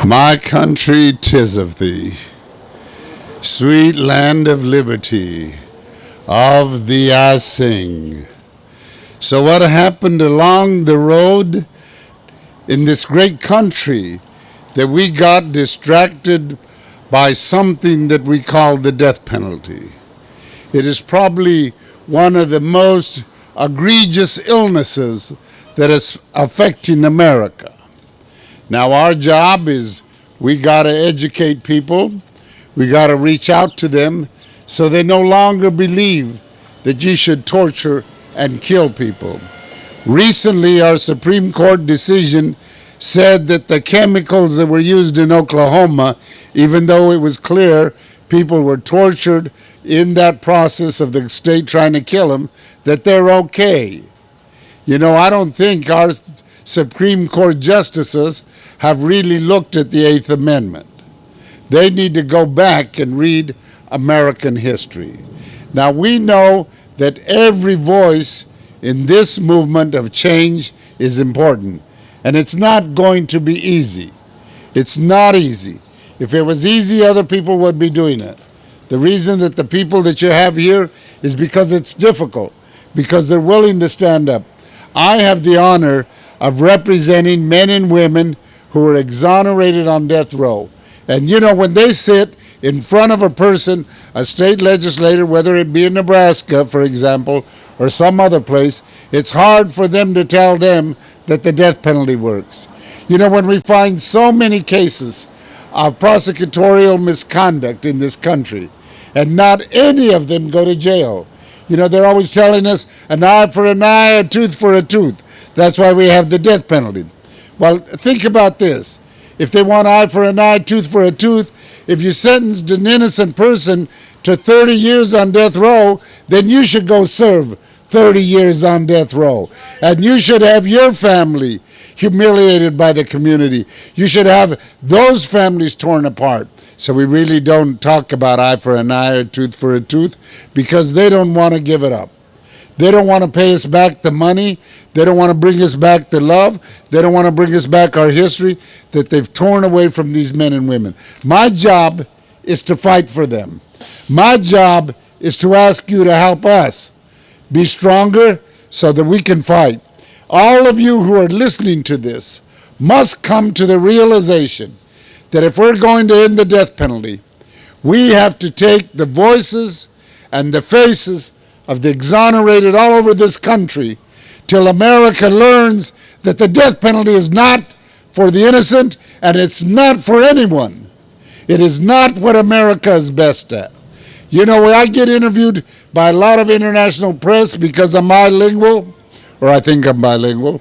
My country, 'tis of thee, sweet land of liberty, of thee I sing. So what happened along the road in this great country that we got distracted by something that we call the death penalty? It is probably one of the most egregious illnesses that is affecting America. Now our job is we got to educate people. We got to reach out to them so they no longer believe that you should torture and kill people. Recently, our Supreme Court decision said that the chemicals that were used in Oklahoma, even though it was clear people were tortured in that process of the state trying to kill them, that they're okay. You know, I don't think our Supreme Court justices have really looked at the Eighth Amendment. They need to go back and read American history. Now, we know that every voice in this movement of change is important, and it's not going to be easy. It's not easy. If it was easy, other people would be doing it. The reason that the people that you have here is because it's difficult, because they're willing to stand up. I have the honor of representing men and women who are exonerated on death row. And you know, when they sit in front of a person, a state legislator, whether it be in Nebraska, for example, or some other place, it's hard for them to tell them that the death penalty works. You know, when we find so many cases of prosecutorial misconduct in this country, and not any of them go to jail. You know, they're always telling us an eye for an eye, a tooth for a tooth. That's why we have the death penalty. Well, think about this. If they want eye for an eye, tooth for a tooth, if you sentenced an innocent person to 30 years on death row, then you should go serve 30 years on death row. And you should have your family humiliated by the community. You should have those families torn apart. So we really don't talk about eye for an eye or tooth for a tooth because they don't want to give it up. They don't want to pay us back the money. They don't want to bring us back the love. They don't want to bring us back our history that they've torn away from these men and women. My job is to fight for them. My job is to ask you to help us be stronger so that we can fight. All of you who are listening to this must come to the realization that if we're going to end the death penalty, we have to take the voices and the faces of the exonerated all over this country till America learns that the death penalty is not for the innocent and it's not for anyone. It is not what America is best at. You know, when I get interviewed by a lot of international press because I'm bilingual, or I think I'm bilingual,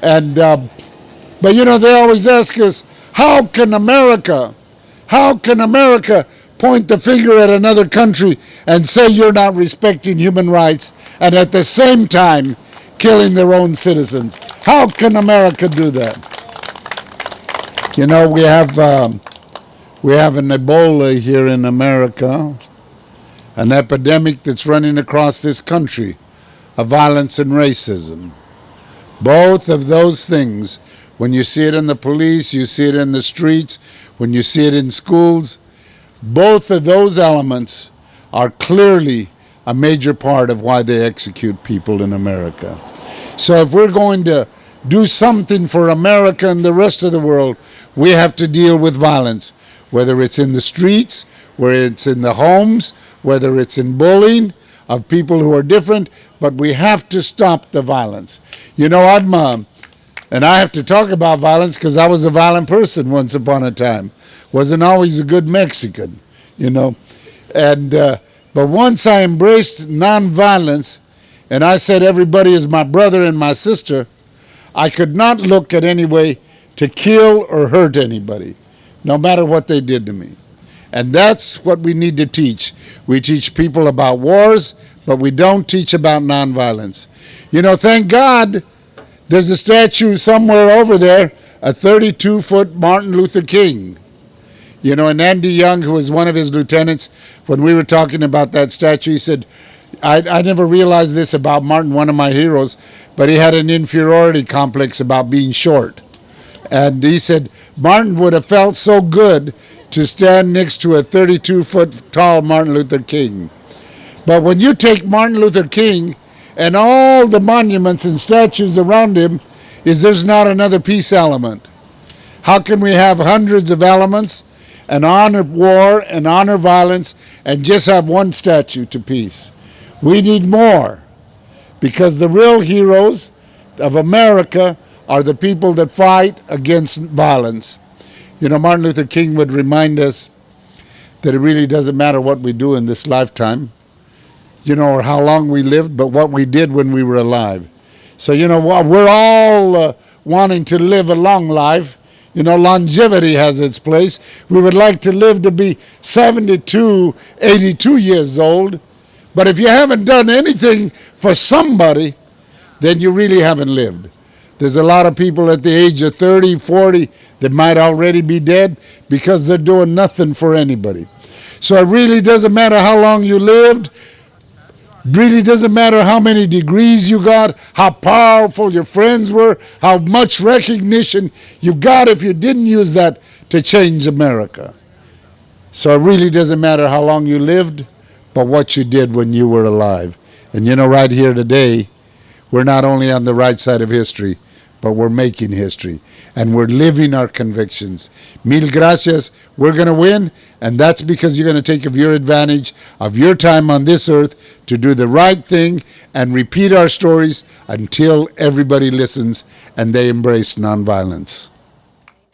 and but you know, they always ask us, how can America point the finger at another country and say you're not respecting human rights and at the same time killing their own citizens? How can America do that? You know, we have an Ebola here in America, an epidemic that's running across this country of violence and racism. Both of those things, when you see it in the police, you see it in the streets, when you see it in schools, both of those elements are clearly a major part of why they execute people in America. So if we're going to do something for America and the rest of the world, we have to deal with violence, whether it's in the streets, whether it's in the homes, whether it's in bullying of people who are different, but we have to stop the violence. You know, and I have to talk about violence because I was a violent person once upon a time. Wasn't always a good Mexican, you know. And but once I embraced nonviolence and I said everybody is my brother and my sister, I could not look at any way to kill or hurt anybody, no matter what they did to me. And that's what we need to teach. We teach people about wars, but we don't teach about nonviolence. You know, thank God there's a statue somewhere over there, a 32-foot Martin Luther King. You know, and Andy Young, who was one of his lieutenants, when we were talking about that statue, he said, I never realized this about Martin, one of my heroes, but he had an inferiority complex about being short. And he said Martin would have felt so good to stand next to a 32-foot tall Martin Luther King. But when you take Martin Luther King and all the monuments and statues around him, there's not another peace element. How can we have hundreds of elements and honor war and honor violence and just have one statue to peace? We need more, because the real heroes of America are the people that fight against violence. You know, Martin Luther King would remind us that it really doesn't matter what we do in this lifetime, you know, or how long we lived, but what we did when we were alive. So, you know, we're all wanting to live a long life. You know, longevity has its place. We would like to live to be 72, 82 years old. But if you haven't done anything for somebody, then you really haven't lived. There's a lot of people at the age of 30, 40 that might already be dead because they're doing nothing for anybody. So it really doesn't matter how long you lived. Really doesn't matter how many degrees you got, how powerful your friends were, how much recognition you got if you didn't use that to change America. So it really doesn't matter how long you lived, but what you did when you were alive. And you know, right here today, we're not only on the right side of history, but we're making history, and we're living our convictions. Mil gracias. We're going to win, and that's because you're going to take of your advantage of your time on this earth to do the right thing and repeat our stories until everybody listens and they embrace nonviolence.